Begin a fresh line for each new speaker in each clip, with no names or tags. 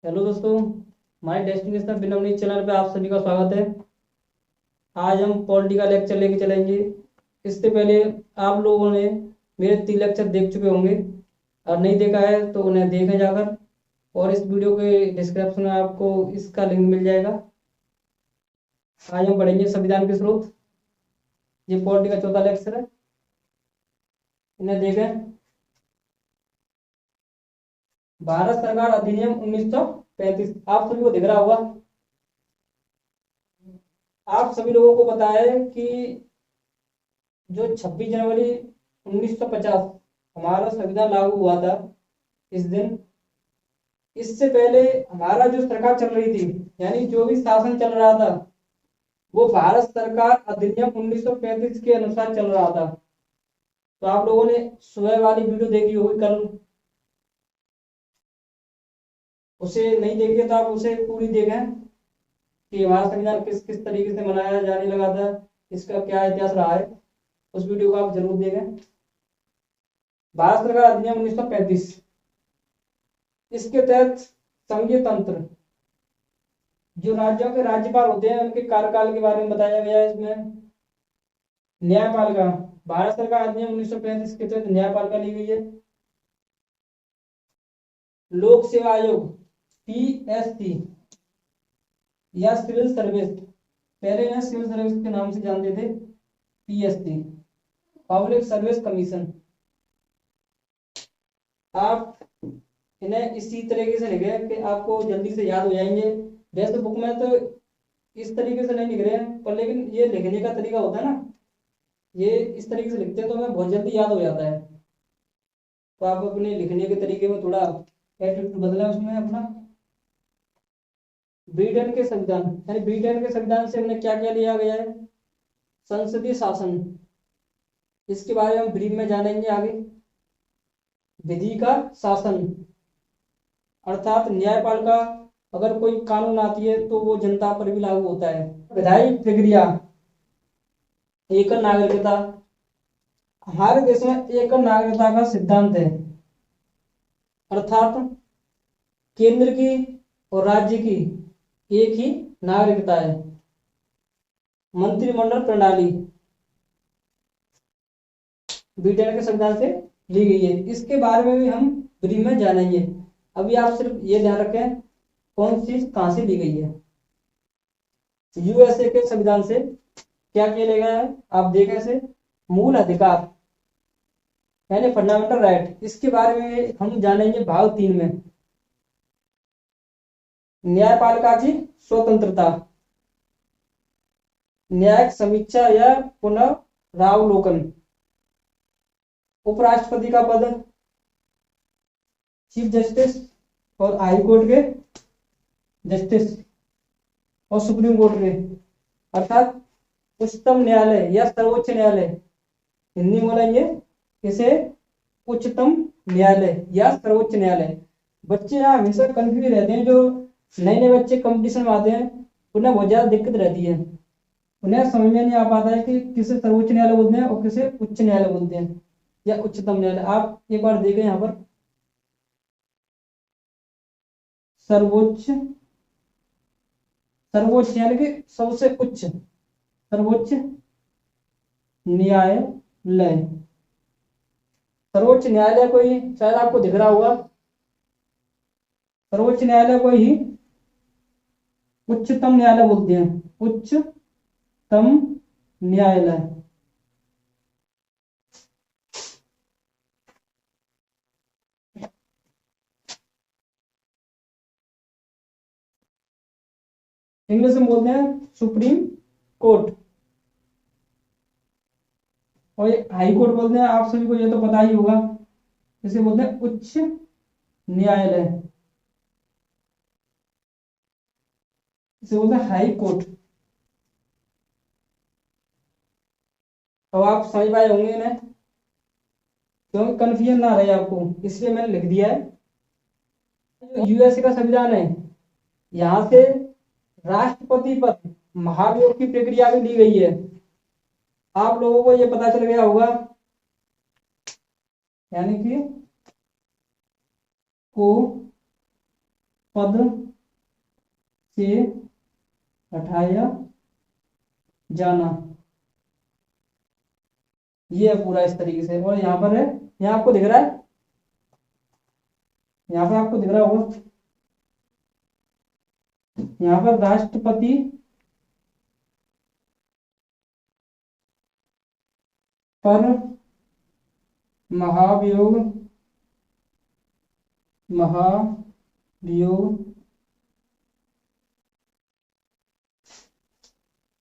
Hello दोस्तों, हमारे destination बिनमनी channel पे आप सभी का स्वागत है। आज हम पॉलिटी का लेक्चर लेके चलेंगे। इससे पहले आप लोगों ने मेरे 3 लेक्चर देख चुके होंगे, और नहीं देखा है तो उन्हें देखें जाकर। और इस वीडियो के डिस्क्रिप्शन में आपको इसका लिंक मिल जाएगा। आज हम पढ़ेंगे संविधान के स्रोत। ये पॉलिटी का चौथा लेक्चर है, इन्हें देखें। भारत सरकार अधिनियम 1935 आप सभी को दिख रहा होगा। आप सभी लोगों को पता है कि जो 26 जनवरी 1950 हमारा संविधान लागू हुआ था, इस दिन, इससे पहले हमारा जो सरकार चल रही थी, यानी जो भी शासन चल रहा था, वो भारत सरकार अधिनियम 1935 के अनुसार चल रहा था। तो आप लोगों ने सुबह वाली वीडियो देखी होगी कल, उसे नहीं देखी है तो आप उसे पूरी देखें कि हमारा संविधान किस किस तरीके से मनाया जाने लगा था, इसका क्या इतिहास रहा है। उस वीडियो को आप जरूर देखें। भारत सरकार अधिनियम 1935, इसके तहत संघीय तंत्र, जो राज्यों के राज्यपाल होते हैं, उनके कार्यकाल के बारे में बताया गया है इसमें। न्यायपालिका, भारत सरकार अधिनियम 1935 के तहत न्यायपालिका ली गई है। लोक सेवा आयोग, पीएससी, या सिविल सर्विस, पहले इन्हें सिविल सर्विस के नाम से जानते थे, पीएससी, पब्लिक सर्विस कमीशन। आप इन्हें इसी तरीके से लिखे कि आपको जल्दी से याद हो जाएंगे। वैसे बुक में तो इस तरीके से नहीं लिख रहे हैं, पर लेकिन ये लिखने का तरीका होता है ना, ये इस तरीके से लिखते हैं तो हमें बहुत जल्दी याद हो जाता है। तो आप अपने लिखने के तरीके में थोड़ा एटीट्यूड बदलें उसमें अपना। ब्रिटेन के संविधान, यानी ब्रिटेन के संविधान से हमने क्या क्या लिया गया है। संसदीय शासन, इसके बारे में हम ब्रीफ में जानेंगे आगे। विधि का शासन, अर्थात न्यायपालिका, अगर कोई कानून आती है तो वो जनता पर भी लागू होता है। विधायी प्रक्रिया, एक नागरिकता, हमारे देश में एक नागरिकता का सिद्धांत है, अर्थात केंद्र की और राज्य की एक ही नागरिकता है। मंत्रिमंडल प्रणाली ब्रिटेन के संविधान से ली गई है, इसके बारे में भी हम ब्रीफ में जानेंगे। अभी आप सिर्फ ये ध्यान रखें कौन सी कहां से ली गई है। यूएसए के संविधान से क्या किया गया है, आप देखें से मूल अधिकार, यानी फंडामेंटल राइट, इसके बारे में हम जानेंगे भाग 3 में। न्यायपालिका की स्वतंत्रता, न्यायिक समीक्षा या पुनरावलोकन, उपराष्ट्रपति का पद, चीफ जस्टिस और हाई कोर्ट के जस्टिस और सुप्रीम कोर्ट के, अर्थात उच्चतम न्यायालय या सर्वोच्च न्यायालय, हिंदी में बोलेंगे इसे उच्चतम न्यायालय या सर्वोच्च न्यायालय। बच्चे यहाँ हमेशा कंफ्यूज रहते हैं, जो नए नए बच्चे कंपटीशन में आते हैं उन्हें बहुत ज्यादा दिक्कत रहती है। उन्हें समझ में नहीं आ पाता है कि किसे सर्वोच्च न्यायालय बोलते हैं और किसे उच्च न्यायालय बोलते हैं या उच्चतम न्यायालय। आप एक बार देखें यहाँ पर, सर्वोच्च, सर्वोच्च यानी कि सबसे उच्च, सर्वोच्च न्यायालय। सर्वोच्च न्यायालय को ही शायद आपको दिख रहा होगा, सर्वोच्च न्यायालय को ही उच्चतम न्यायालय बोलते हैं, उच्चतम न्यायालय। इंग्लिश में बोलते हैं सुप्रीम कोर्ट, और हाई कोर्ट बोलते हैं, आप सभी को ये तो पता ही होगा, इसे बोलते हैं उच्च न्यायालय, इसे बोलते हैं हाई कोर्ट। अब आप समझ पाए होंगे ना, क्योंकि कन्फ्यूजन ना रहे आपको, इसलिए मैंने लिख दिया है। यूएसए का संविधान है, यहाँ से राष्ट्रपति पर महाभियोग की प्रक्रिया भी ली गई है। आप लोगों को ये पता चल गया होगा, यानी कि को पद से हटाया जाना। ये है पूरा इस तरीके से। और यहाँ पर है, यहाँ आपको दिख रहा है, यहाँ पर आपको दिख रहा होगा, यहाँ पर राष्ट्रपति पर महाभियोग महाभियोग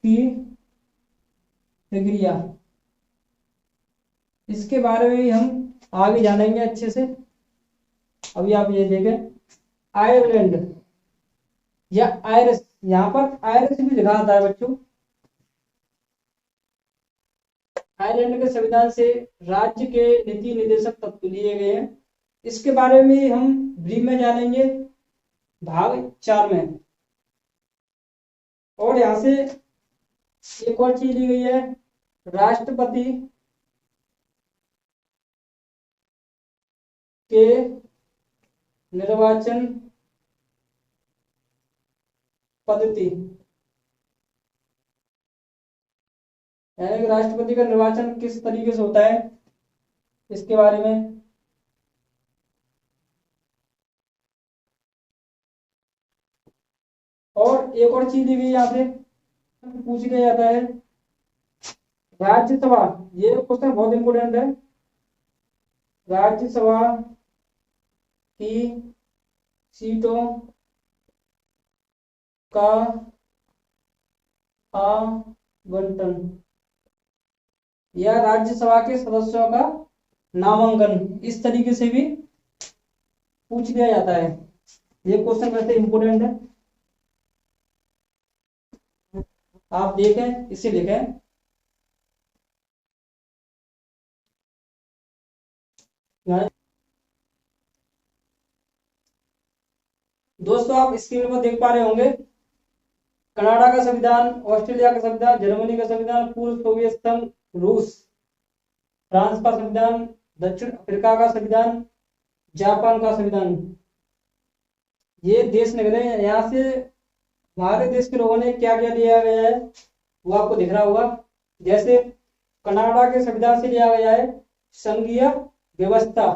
की प्रक्रिया, इसके बारे में हम आगे जानेंगे अच्छे से। अभी आप ये देखें, आयरलैंड या आयरिश, यहाँ पर आयरिश भी लिखा आता है बच्चों। आयरलैंड के संविधान से राज्य के नीति निर्देशक तत्व लिए गए हैं। इसके बारे में हम ब्रीफ में जानेंगे भाग 4 में। और यहाँ से एक और चीज ली गई है, राष्ट्रपति के निर्वाचन पद्धति, यानी कि राष्ट्रपति का निर्वाचन किस तरीके से होता है, इसके बारे में। और एक और चीज दी गई यहाँ से पूछ लिया जाता है, राज्यसभा, ये क्वेश्चन बहुत इंपोर्टेंट है, राज्यसभा की सीटों का आवंटन या राज्यसभा के सदस्यों का नामांकन, इस तरीके से भी पूछ लिया जाता है। ये क्वेश्चन वैसे इंपोर्टेंट है, आप देखें, इसे लिखें। दोस्तों आप स्क्रीन पर देख पा रहे होंगे, कनाडा का संविधान, ऑस्ट्रेलिया का संविधान, जर्मनी का संविधान, पूर्व सोवियत संघ, रूस, फ्रांस का संविधान, दक्षिण अफ्रीका का संविधान, जापान का संविधान, ये देश निकले हैं। यहाँ से हमारे देश के लोगों ने क्या क्या लिया गया है वो आपको दिख रहा होगा। जैसे कनाडा के संविधान से लिया गया है संघीय व्यवस्था,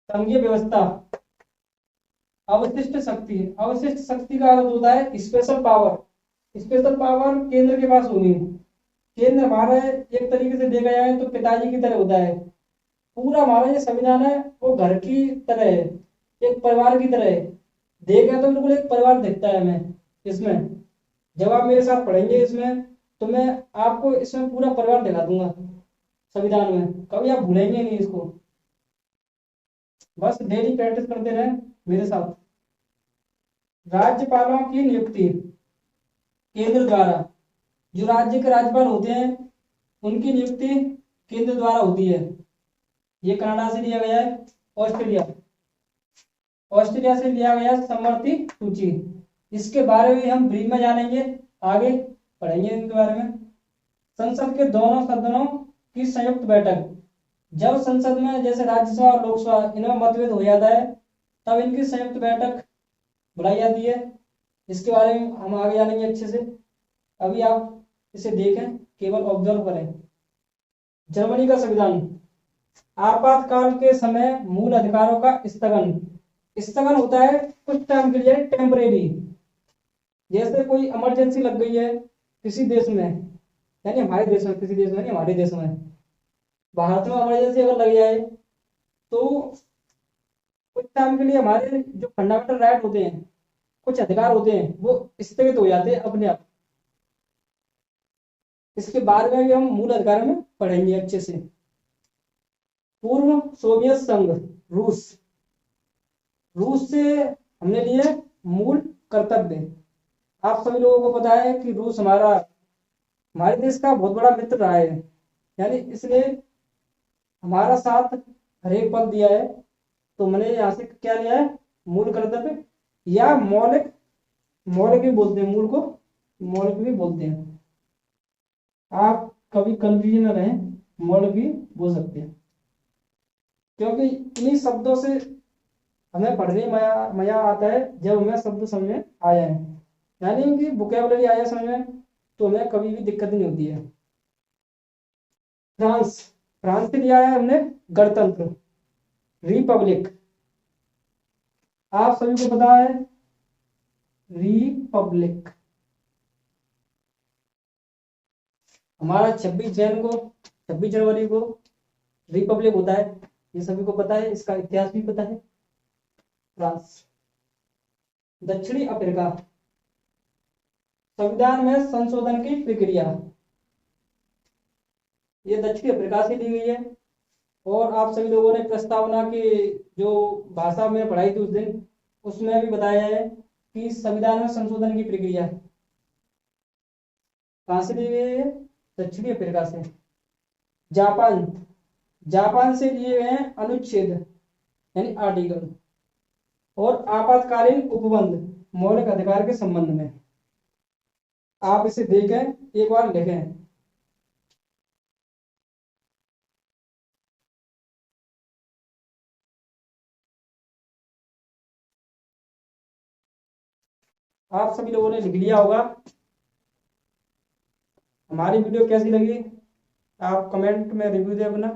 संघीय व्यवस्था, अवशिष्ट शक्ति, अवशिष्ट शक्ति का अर्थ होता है स्पेशल पावर, स्पेशल पावर केंद्र के पास होगी। केंद्र हमारा एक तरीके से देखा जाए तो पिताजी की तरह होता है। पूरा हमारा ये संविधान है वो घर की तरह है, एक परिवार की तरह है। देखा तो बिल्कुल एक परिवार दिखता है हमें इसमें। जब आप मेरे साथ पढ़ेंगे इसमें तो मैं आपको इसमें पूरा परिवार दिखा दूंगा संविधान में, कभी आप भूलेंगे नहीं इसको। बस डेली प्रैक्टिस करते रहे मेरे साथ। राज्यपालों की नियुक्ति केंद्र द्वारा, जो राज्य के राज्यपाल होते हैं उनकी नियुक्ति केंद्र द्वारा होती है। ये कनाडा से लिया गया है। ऑस्ट्रेलिया, ऑस्ट्रेलिया से लिया गया समवर्ती सूची, इसके बारे में हम ब्रीफ में जानेंगे, आगे पढ़ेंगे इनके बारे में। संसद के दोनों सदनों की संयुक्त बैठक, जब संसद में जैसे राज्यसभा और लोकसभा इनमें मतभेद हो जाता है तब इनकी संयुक्त बैठक बुलाई जाती है। इसके बारे में हम आगे जानेंगे अच्छे से। अभी आप इसे देखें, केवल ऑब्जर्व करें। जर्मनी का संविधान, आपातकाल के समय मूल अधिकारों का स्थगन, स्थगन होता है कुछ टाइम के लिए, टेम्परेरी। जैसे कोई इमरजेंसी लग गई है किसी देश में, यानी हमारे देश में, किसी देश में नहीं, हमारे देश में, भारत में इमरजेंसी अगर लग जाए तो कुछ टाइम के लिए हमारे जो फंडामेंटल राइट होते हैं, कुछ अधिकार होते हैं, वो स्थगित हो जाते हैं अपने आप। इसके बारे में भी हम मूल अधिकार में पढ़ेंगे अच्छे से। पूर्व सोवियत संघ, रूस, रूस से हमने लिए मूल कर्तव्य। आप सभी लोगों को पता है कि रूस हमारे देश का बहुत बड़ा मित्र रहा है, यानी इसने हमारा साथ हर एक पल दिया है। तो मैंने यहाँ से क्या लिया है, मूल कर्तव्य या मौलिक, मौलिक भी बोलते हैं, मूल को मौलिक भी बोलते हैं। आप कभी कंफ्यूजन न रहें, मौलिक भी बोल सकते हैं, क्योंकि इन्हीं शब्दों से हमें पढ़ने में मजा आता है जब हमें शब्द समझ में आ जाए, यानी कि वोकैबुलरी आ जाए समझ में, तो हमें कभी भी दिक्कत नहीं होती है। फ्रांस, फ्रांस से लिया है हमने गणतंत्र, रिपब्लिक। आप सभी को पता है रिपब्लिक। हमारा 26 जनवरी को रिपब्लिक होता है, ये सभी को पता है, इसका इतिहास भी पता है। फ्रांस। दक्षिणी अफ्रीका, संविधान में संशोधन की प्रक्रिया, ये दक्षिणी अफ्रीका से ली गई है। और आप सभी लोगों ने प्रस्तावना की जो भाषा में पढ़ाई थी उस दिन, उसमें भी बताया है कि संविधान में संशोधन की प्रक्रिया कहाँ से ली गई है, दक्षिणी अफ्रीका से। जापान, जापान से लिए गए हैं अनुच्छेद यानी आर्टिकल और आपातकालीन उपबंध मौलिक अधिकार के संबंध में। आप इसे देखें, एक बार लिखें। आप सभी लोगों ने लिख लिया होगा। हमारी वीडियो कैसी लगी आप कमेंट में रिव्यू दें अपना,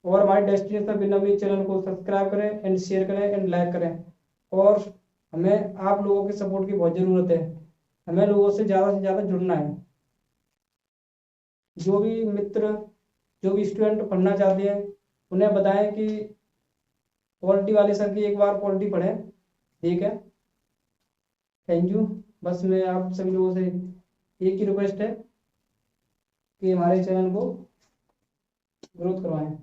और हमारे डेस्टिनेशन बिनमी चैनल को सब्सक्राइब करें एंड शेयर करें एंड लाइक करें। और हमें आप लोगों के सपोर्ट की बहुत ज़रूरत है, हमें लोगों से ज़्यादा जुड़ना है। जो भी मित्र, जो भी स्टूडेंट पढ़ना चाहते हैं, उन्हें बताएं कि पॉलिटी वाले सर की एक बार पॉलिटी पढ़ें, ठीक है। Thank you. बस मैं आप सभी लोगों से एक ही रिक्वेस्ट है कि हमारे चैनल को ग्रोथ करवाएं।